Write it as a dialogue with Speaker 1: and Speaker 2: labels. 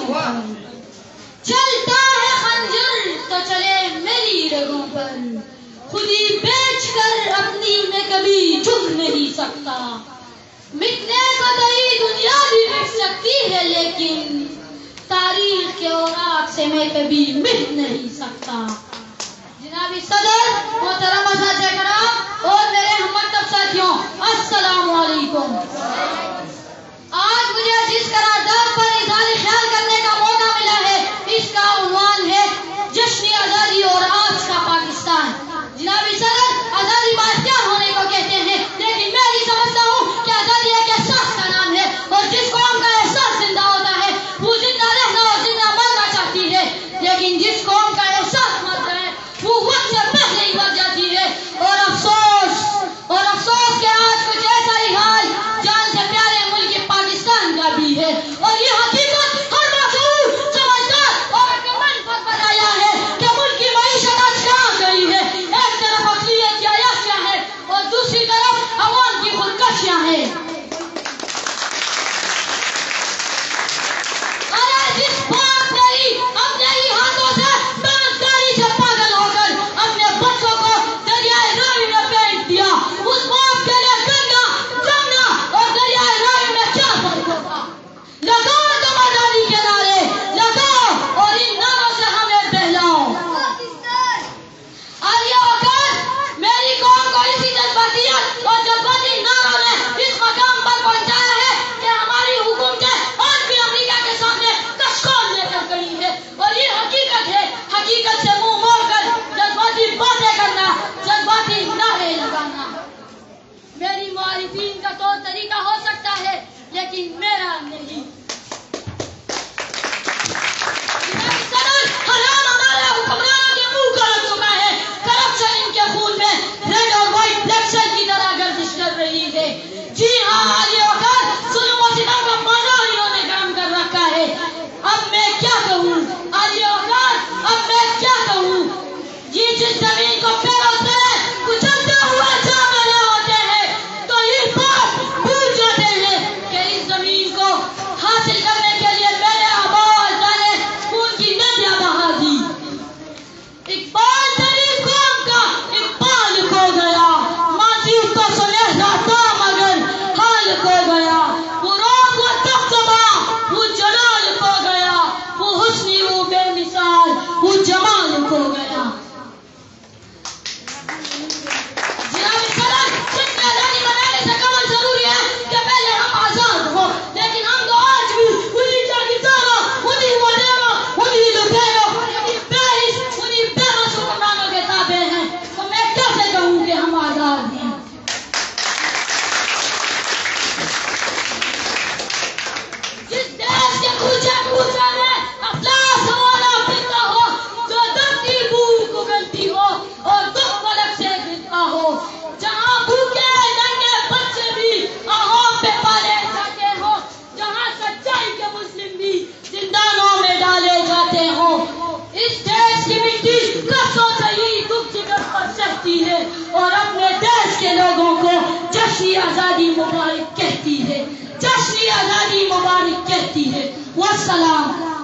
Speaker 1: رگوں پر، چلتا ہے خنجر تو چلے میری رگوں پر، خودی بیچ کر اپنی میں کبھی جھک نہیں سکتا، مٹنے کو نئی دنیا بھی مٹ سکتی ہے لیکن تاریخ کے اوراق سے میں کبھی مٹ نہیں سکتا۔ جناب صدر، محترم اساتذہ کرام اور میرے ہم مکتب ساتھیوں، السلام علیکم۔ آج مجھے جس قرارداد پر اظہار خیال کرنے کا موقع ملا ہے، اس کا عنوان ہے جشن آزادی اور آج کا پاکستان۔ جناب صدر، آزادی بااختیار ہونے کو کہتے ہیں، لیکن میں یہ سمجھتا ہوں کہ آزادی ایک احساس کا نام ہے، اور جس قوم کا احساس زندہ ہوتا ہے وہ زندہ رہنا اور زندہ مرنا چاہتی ہے، لیکن جس قوم کا احساس مرتا ہے وہ وقت سے پہلے ہی مر جاتی ہے۔ اور افسوس کہ آج کچھ ایسا ہی حال جان سے پیارے ملک پاکستان کا بھی ہے، اور یہ حقیقت ہر معصوم سمجھدار اور عقلمند پر بتایا ہے کہ ملک کی معیشت آج کہاں گئی ہے۔ ایک طرف اقلیت کی عیاشیاں ہے اور دوسری طرف عوام کی خودکشیاں ہیں۔ جس باپ نے اپنے ہی ہاتھوں سے بےروزگاری سے پاگل ہو کر اپنے بچوں کو دریائے راوی میں پھینک دیا، اس باپ کے لیے گنگا، جمنا اور دریائے راوی میں کیا فرق ہوگا؟ لگاؤ تم آزادی کے نعرے، لگاؤ اور ان نعروں سے ہمیں بہلاؤ۔ اور یہ اوقات میری قوم کو اسی جذباتیت اور جذباتی نعروں نے اس مقام پر پہنچایا ہے کہ ہماری حکومتیں آج بھی امریکہ کے سامنے کشکول لے کر کھڑی ہے، اور یہ حقیقت ہے۔ حقیقت سے منہ موڑ کر جذباتی باتیں کرنا، جذباتی نعرے لگانا میری معارفین کا طور طریقہ ہو سکتا ہے، لیکن میرا نہیں۔ حرام ہمارے حکمرانوں کے منہ کا لگ چکا ہے، کرپشن ان کے خون میں ریڈ اور وائٹ بلڈ سیل کی طرح گردش کر رہی ہے۔ جی ہاں، یہ اوقات ظلم و ستم کا بازار انہوں نے کام کر رکھا ہے۔ اب میں کیا کہوں، یہ اوقات اب میں کیا کہوں، یہ جس زمین کو پیروں سے کچلتے ہوئے جا رہے ہوتے ہیں تو یہ بات بھول جاتے ہیں کہ اس زمین کو حاصل کرنے کے لیے میرے آبا و اجداد نے خون کی ندیاں بہا دی۔ اقبال میری قوم کا اقبال کھو گیا، ماضی تو سنہرا تھا مگر حال کھو گیا، وہ روب وہ دبدبا وہ جلال کھو گیا، وہ حسنی وہ بے مثال وہ جمال کھو گیا۔ جناب صدر، جشن آزادی منانے سے قبل ضروری ہے کہ پہلے ہم آزاد ہوں، لیکن ہم تو آج بھی انہی جاگیرداروں، انہی وزیروں، انہی لٹیروں، انہی بےحس، انہی بے بس حکمرانوں کے تابع ہیں، تو میں کیسے کہوں کہ ہم آزاد ہیں؟ جس دیش کے کوچے کوچے میں افلاس ہمارا پھرتا ہو، جو درد کی بھوک اگلتی ہو اور دکھ فلک سے گرتا ہو، جہاں بھوکے ننگے بچے بھی آہوں پہ پالے جاتے ہوں، جہاں سچائی کے مسلم بھی زندانوں میں ڈالے جاتے ہوں، اس دیش کی مٹی کسوں سے ہی دکھ جگر پر سہتی ہے اور اپنے دیش کے لوگوں کو جشن آزادی مبارک کہتی ہے، جشن آزادی مبارک کہتی ہے۔ والسلام۔